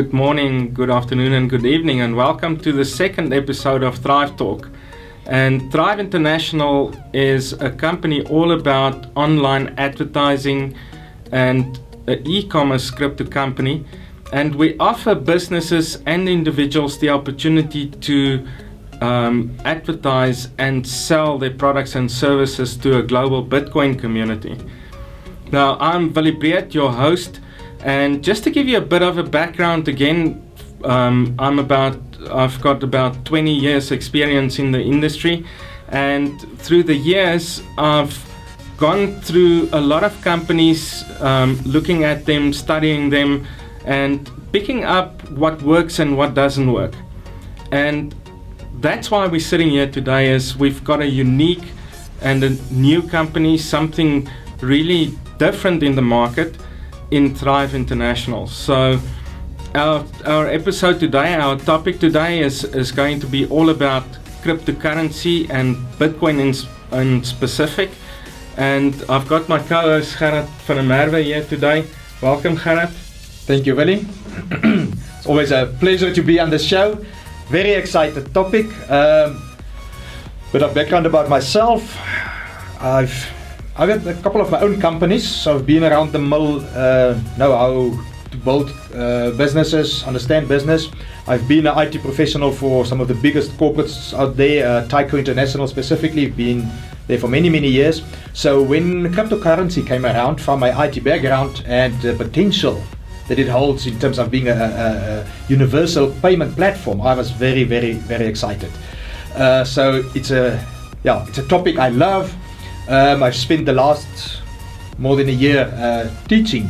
Good morning, good afternoon, and good evening, and welcome to the second episode of Thrive Talk. And Thrive International is a company all about online advertising and an e-commerce crypto company. And we offer businesses and individuals the opportunity to advertise and sell their products and services to a global Bitcoin community. Now, I'm Willie Breed, your host, and just to give you a bit of a background again, I've got about 20 years experience in the industry, and through the years I've gone through a lot of companies, looking at them, studying them, and picking up what works and what doesn't work. And that's why we're sitting here today, is we've got a unique and a new company, something really different in the market in Thrive International. So our episode today, our topic today is going to be all about cryptocurrency and Bitcoin in specific. And I've got my co-host Gerard van der Merwe here today. Welcome, Gerard. Thank you, Willie. It's always a pleasure to be on the show. Very excited topic. Bit of background about myself. I've had a couple of my own companies, so I've been around the mill, know how to build businesses, understand business. I've been an IT professional for some of the biggest corporates out there, Tyco International specifically, been there for many, many years. So when cryptocurrency came around, from my IT background and the potential that it holds in terms of being a universal payment platform, I was very, very, very excited. So it's a topic I love. I've spent the last more than a year teaching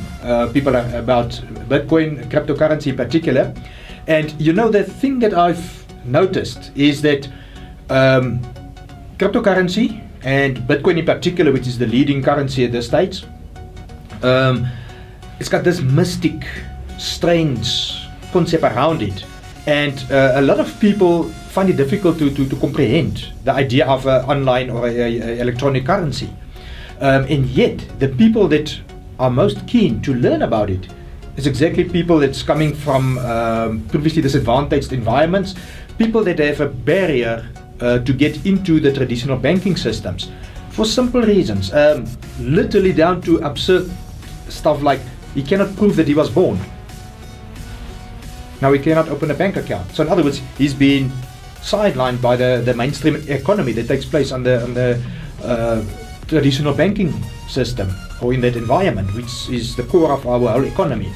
people about Bitcoin, cryptocurrency in particular. And you know, the thing that I've noticed is that cryptocurrency and Bitcoin in particular, which is the leading currency at this stage, it's got this mystic, strange concept around it. And a lot of people find it difficult to comprehend the idea of an online or a electronic currency. And yet, the people that are most keen to learn about it is exactly people that's coming from previously disadvantaged environments, people that have a barrier to get into the traditional banking systems for simple reasons, literally down to absurd stuff like he cannot prove that he was born. Now he cannot open a bank account. So in other words, he's been sidelined by the mainstream economy that takes place on the traditional banking system, or in that environment, which is the core of our whole economy.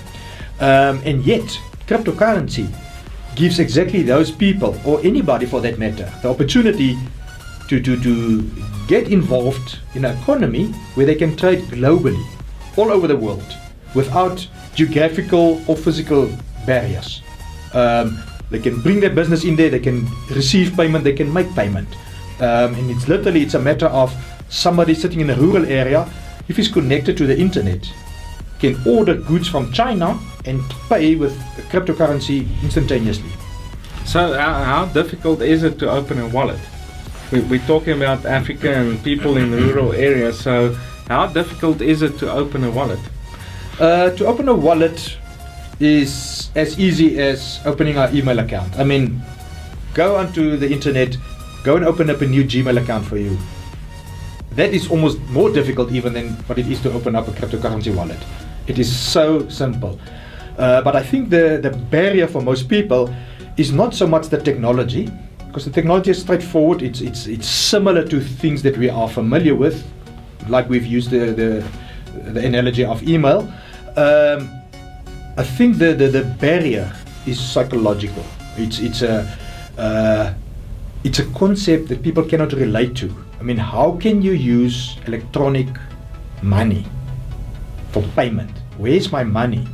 And yet, cryptocurrency gives exactly those people, or anybody for that matter, the opportunity to get involved in an economy where they can trade globally, all over the world, without geographical or physical barriers. They can bring their business in there, they can receive payment, they can make payment. And it's a matter of somebody sitting in a rural area, if he's connected to the internet, can order goods from China and pay with cryptocurrency instantaneously. So how difficult is it to open a wallet? We're talking about Africa and people in the rural areas, so how difficult is it to open a wallet? To open a wallet is as easy as opening an email account. I mean, go onto the internet, go and open up a new Gmail account for you. That is almost more difficult even than what it is to open up a cryptocurrency wallet. It is so simple. But I think the barrier for most people is not so much the technology, because the technology is straightforward. It's similar to things that we are familiar with, like we've used the analogy of email. I think the barrier is psychological. It's a concept that people cannot relate to. I mean, how can you use electronic money for payment? Where's my money?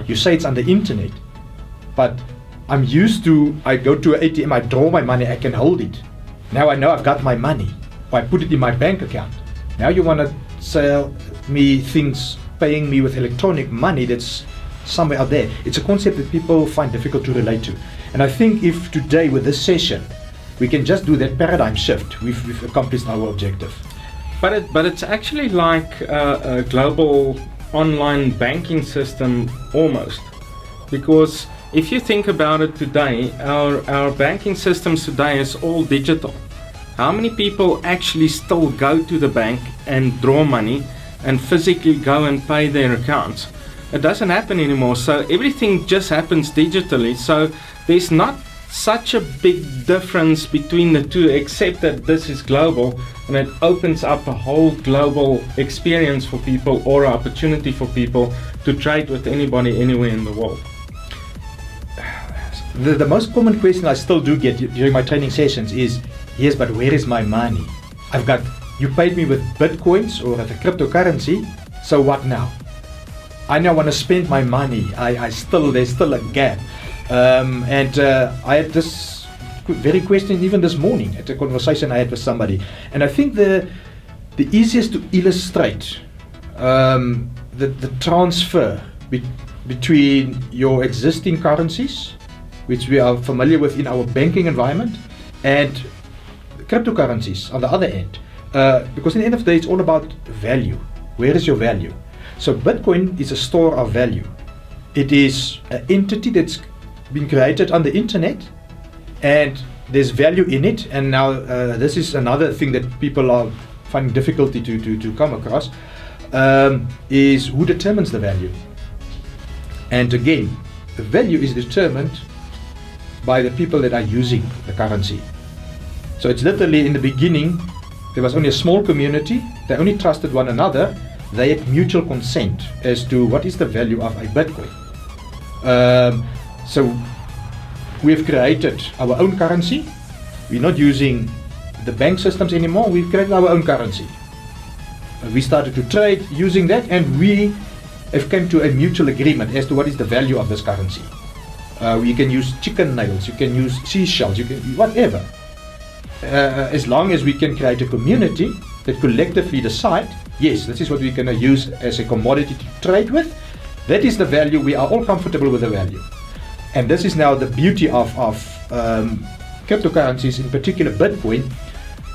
You say it's on the internet, but I'm used to, I go to an ATM, I draw my money, I can hold it. Now I know I've got my money, or I put it in my bank account. Now you want to sell me things, paying me with electronic money that's somewhere out there. It's a concept that people find difficult to relate to. And I think if today with this session, we can just do that paradigm shift, we've accomplished our objective. But it's actually like a global online banking system almost, because if you think about it today, our banking systems today is all digital. How many people actually still go to the bank and draw money and physically go and pay their accounts? It doesn't happen anymore. So everything just happens digitally. So there's not such a big difference between the two, except that this is global and it opens up a whole global experience for people, or an opportunity for people to trade with anybody anywhere in the world. The most common question I still do get during my training sessions is, yes, but where is my money? You paid me with Bitcoins or with a cryptocurrency, so what now? I now want to spend my money. There's still a gap. I had this very question even this morning at a conversation I had with somebody. And I think the easiest to illustrate the transfer between your existing currencies, which we are familiar with in our banking environment, and cryptocurrencies on the other end. Because in the end of the day, it's all about value. Where is your value? So Bitcoin is a store of value. It is an entity that's been created on the internet, and there's value in it. And now this is another thing that people are finding difficulty to come across, is who determines the value. And again, the value is determined by the people that are using the currency. So it's literally, in the beginning, there was only a small community. They only trusted one another. They had mutual consent as to what is the value of a Bitcoin. So we've created our own currency. We're not using the bank systems anymore. We've created our own currency. We started to trade using that, and we have come to a mutual agreement as to what is the value of this currency. You can use chicken nails, you can use seashells, you can whatever. As long as we can create a community that collectively decide, yes, this is what we're going to use as a commodity to trade with. That is the value. We are all comfortable with the value. And this is now the beauty of cryptocurrencies, in particular Bitcoin,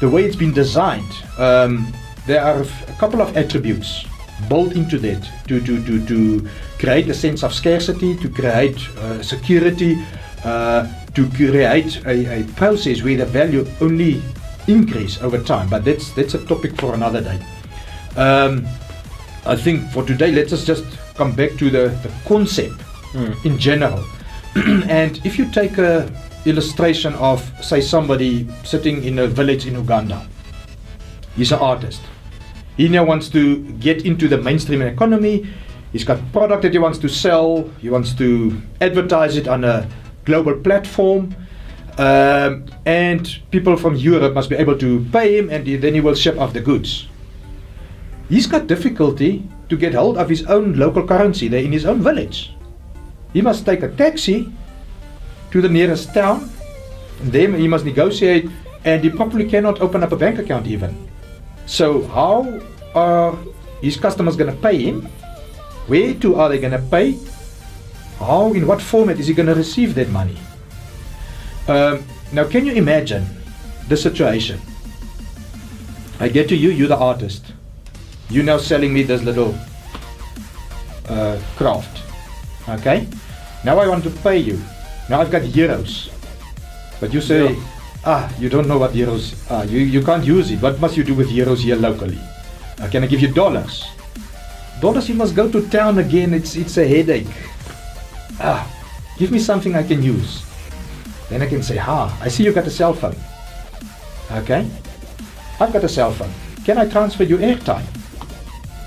the way it's been designed. There are a couple of attributes built into that to create a sense of scarcity, to create security, to create a process where the value only increase over time. But that's a topic for another day. I think for today, let us just come back to the concept in general. And if you take a illustration of, say, somebody sitting in a village in Uganda, he's an artist. He now wants to get into the mainstream economy. He's got product that he wants to sell. He wants to advertise it on a global platform. And people from Europe must be able to pay him, and then he will ship off the goods. He's got difficulty to get hold of his own local currency there in his own village. He must take a taxi to the nearest town, and then he must negotiate, and he probably cannot open up a bank account even. So how are his customers going to pay him? Where to are they going to pay? How, in what format is he going to receive that money? Now, can you imagine the situation? I get to you, you're the artist. You're now selling me this little craft. Okay? Now I want to pay you. Now I've got euros. But you say, you don't know what euros are. You can't use it. What must you do with euros here locally? Can I give you dollars? Dollars, you must go to town again. It's a headache. Give me something I can use. Then I can say, I see you got a cell phone. Okay? I've got a cell phone. Can I transfer you airtime?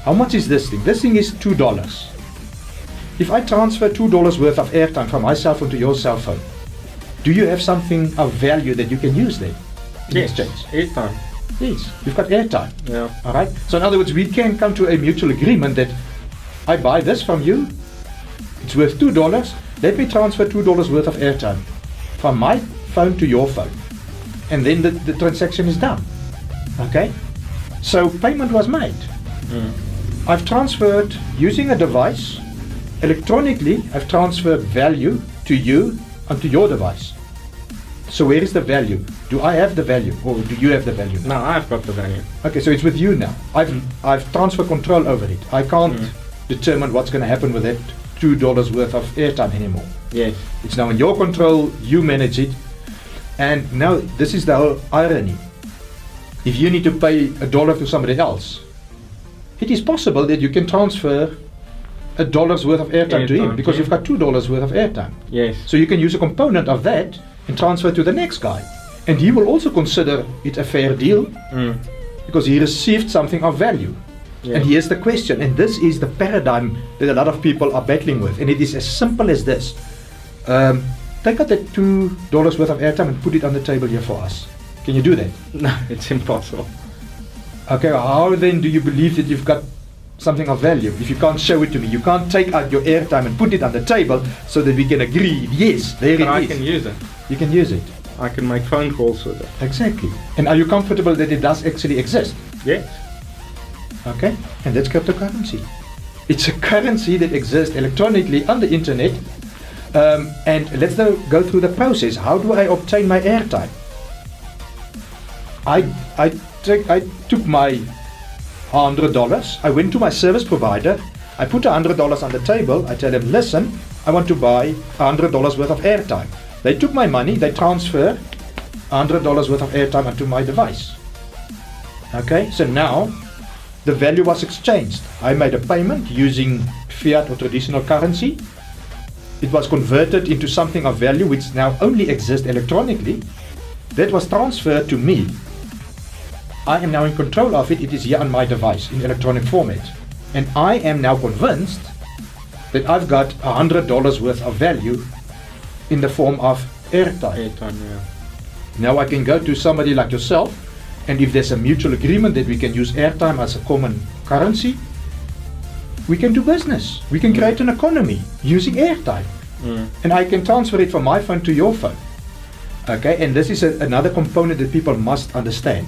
How much is this thing? This thing is $2. If I transfer $2 worth of airtime from my cell phone to your cell phone, do you have something of value that you can use there in exchange? Airtime. Yes, you've got airtime. Yeah. All right. So in other words, we can come to a mutual agreement that I buy this from you. It's worth $2. Let me transfer $2 worth of airtime from my phone to your phone, and then the transaction is done. Okay. So payment was made. I've transferred using a device. Electronically, I've transferred value to you onto your device. So where is the value? Do I have the value, or do you have the value? No, I've got the value. Okay, so it's with you now. I've transferred control over it. I can't determine what's going to happen with that $2 worth of airtime anymore. Yes. It's now in your control, you manage it. And now this is the whole irony. If you need to pay $1 to somebody else, it is possible that you can transfer $1 worth of airtime to him Airtime, because yeah. you've got $2 worth of airtime. Yes. So you can use a component of that and transfer to the next guy. And he will also consider it a fair deal Mm. because he received something of value. Yes. And here's the question, and this is the paradigm that a lot of people are battling with, and it is as simple as this. Take out that $2 worth of airtime and put it on the table here for us. Can you do that? No, it's impossible. Okay, how then do you believe that you've got something of value if you can't show it to me? You can't take out your airtime and put it on the table so that we can agree, yes, there But it I is. can use it. You can use it. I can make phone calls with it. Exactly. And are you comfortable that it does actually exist? Yes. Okay, and that's cryptocurrency. It's a currency that exists electronically on the internet. And let's go through the process. How do I obtain my airtime? I took my $100. I went to my service provider. I put $100 on the table. I tell them, listen, I want to buy $100 worth of airtime. They took my money. They transferred $100 worth of airtime onto my device. Okay, so now the value was exchanged. I made a payment using fiat or traditional currency. It was converted into something of value which now only exists electronically. That was transferred to me. I am now in control of it. It is here on my device in electronic format. And I am now convinced that I've got $100 worth of value in the form of airtime. Airtime, yeah. Now I can go to somebody like yourself, and if there's a mutual agreement that we can use airtime as a common currency, we can do business. We can create an economy using airtime. Mm. And I can transfer it from my phone to your phone. Okay, and this is another component that people must understand.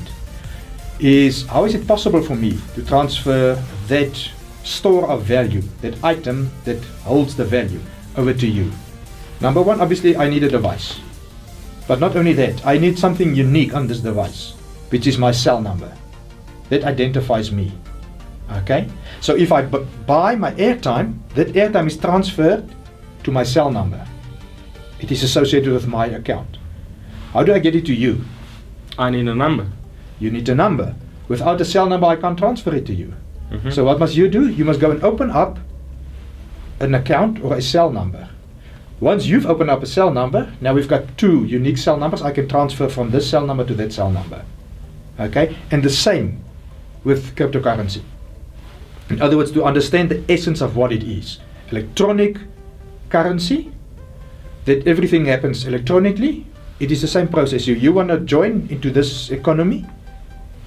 Is how is it possible for me to transfer that store of value, that item that holds the value, over to you? Number one, obviously I need a device. But not only that, I need something unique on this device, which is my cell number. That identifies me. Okay? So if I buy my airtime, that airtime is transferred to my cell number. It is associated with my account. How do I get it to you? I need a number. You need a number. Without a cell number, I can't transfer it to you. Mhm. So what must you do? You must go and open up an account or a cell number. Once you've opened up a cell number, now we've got two unique cell numbers. I can transfer from this cell number to that cell number. Okay? And the same with cryptocurrency. In other words, to understand the essence of what it is. Electronic currency, that everything happens electronically. It is the same process. You want to join into this economy,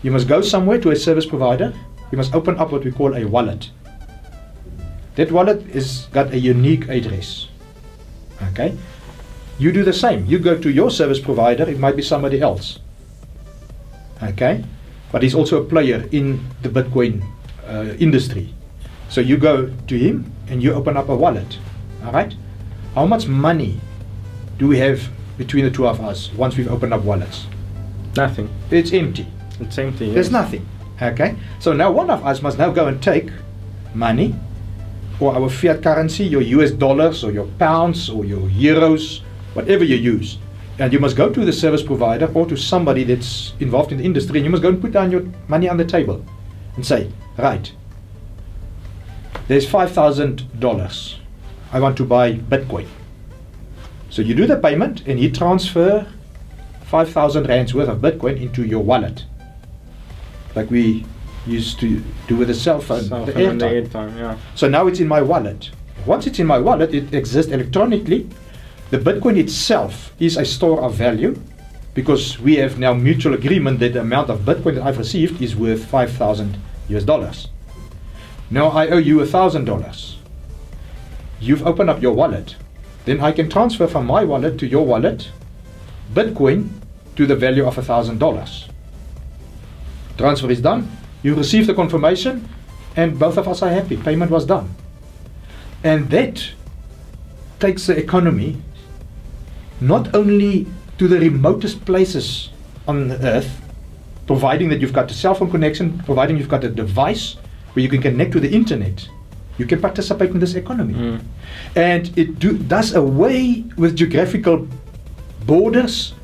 you must go somewhere to a service provider. You must open up what we call a wallet. That wallet is got a unique address. Okay? You do the same. You go to your service provider. It might be somebody else. Okay? But he's also a player in the Bitcoin industry. So you go to him and you open up a wallet. All right? How much money do we have between the two of us once we've opened up wallets? Nothing. It's empty. It's empty. There's yes. nothing. Okay? So now one of us must now go and take money or our fiat currency, your US dollars or your pounds or your euros, whatever you use. And you must go to the service provider or to somebody that's involved in the industry, and you must go and put down your money on the table and say, right, there's $5,000. I want to buy Bitcoin. So you do the payment and you transfer 5,000 rands worth of Bitcoin into your wallet, like we used to do with a cell phone, the And the airtime. airtime, yeah. So now it's in my wallet. Once it's in my wallet, it exists electronically. The Bitcoin itself is a store of value because we have now mutual agreement that the amount of Bitcoin that I've received is worth 5,000 US dollars. Now I owe you $1,000. You've opened up your wallet. Then I can transfer from my wallet to your wallet Bitcoin to the value of $1,000. Transfer is done. You receive the confirmation and both of us are happy. Payment was done. And that takes the economy not only to the remotest places on the earth, providing that you've got a cell phone connection, providing you've got a device where you can connect to the internet, you can participate in this economy. And it does away with geographical borders,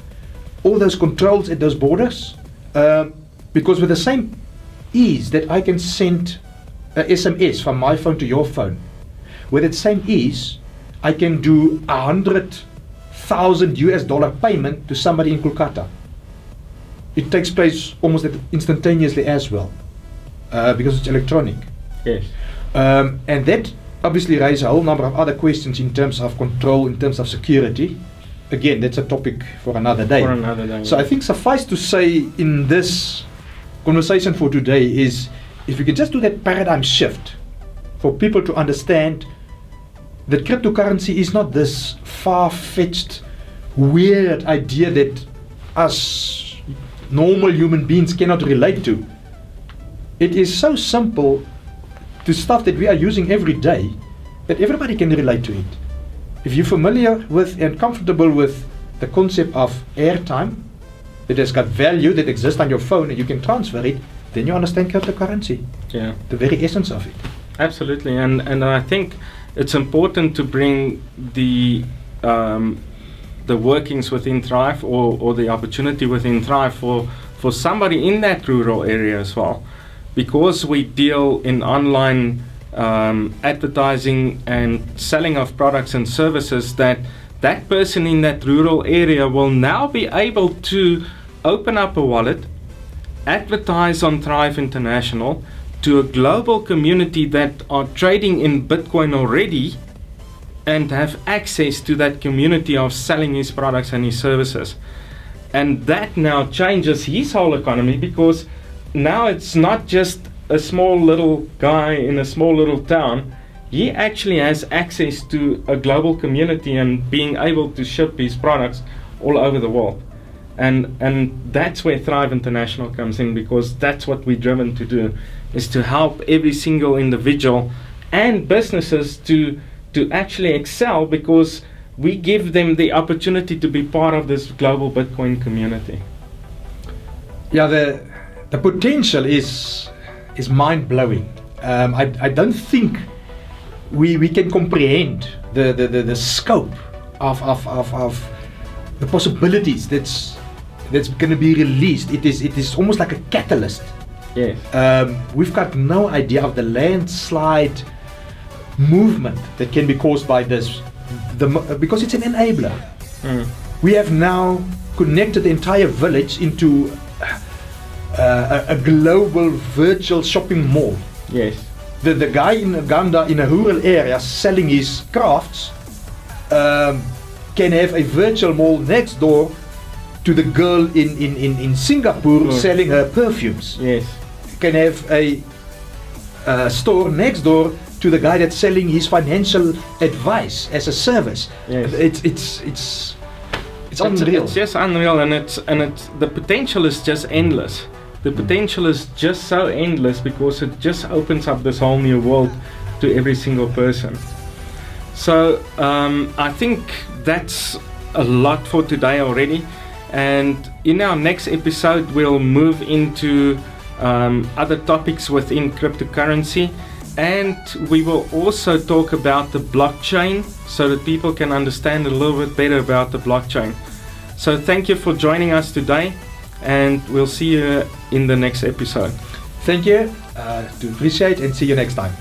all those controls at those borders, because with the same ease that I can send a SMS from my phone to your phone, with that same ease, I can do $100,000 payment to somebody in Kolkata. It takes place almost instantaneously as well, because it's electronic. Yes. And that obviously raises a whole number of other questions in terms of control, in terms of security. Again, that's a topic for another day. So I think suffice to say in this conversation for today is, if we could just do that paradigm shift for people to understand that cryptocurrency is not this far-fetched, weird idea that us normal human beings cannot relate to. It is so simple to stuff that we are using every day that everybody can relate to it. If you're familiar with and comfortable with the concept of airtime, that has got value that exists on your phone and you can transfer it, then you understand cryptocurrency. Yeah. The very essence of it. Absolutely, and I think it's important to bring the workings within Thrive or the opportunity within Thrive for somebody in that rural area as well, because we deal in online advertising and selling of products and services, that person in that rural area will now be able to open up a wallet, advertise on Thrive International to a global community that are trading in Bitcoin already, and have access to that community of selling his products and his services. And that now changes his whole economy, because now it's not just a small little guy in a small little town. He actually has access to a global community and being able to ship his products all over the world. And that's where Thrive International comes in, because that's what we're driven to do, is to help every single individual and businesses to actually excel, because we give them the opportunity to be part of this global Bitcoin community. Yeah, the potential is mind-blowing. I don't think we can comprehend the scope of the possibilities that's going to be released. It is almost like a catalyst. Yes. We've got no idea of the landslide movement that can be caused by this, because it's an enabler. We have now connected the entire village into a global virtual shopping mall. Yes. The guy in Uganda in a rural area selling his crafts can have a virtual mall next door to the girl in Singapore selling her perfumes. Yes. Can have a store next door to the guy that's selling his financial advice as a service. Yes. It's unreal. It's just unreal, and it's the potential is just endless. The potential is just so endless, because it just opens up this whole new world to every single person. So I think that's a lot for today already, and in our next episode we'll move into other topics within cryptocurrency, and we will also talk about the blockchain, so that people can understand a little bit better about the blockchain. So thank you for joining us today, and we'll see you in the next episode. Thank you. To appreciate, and see you next time.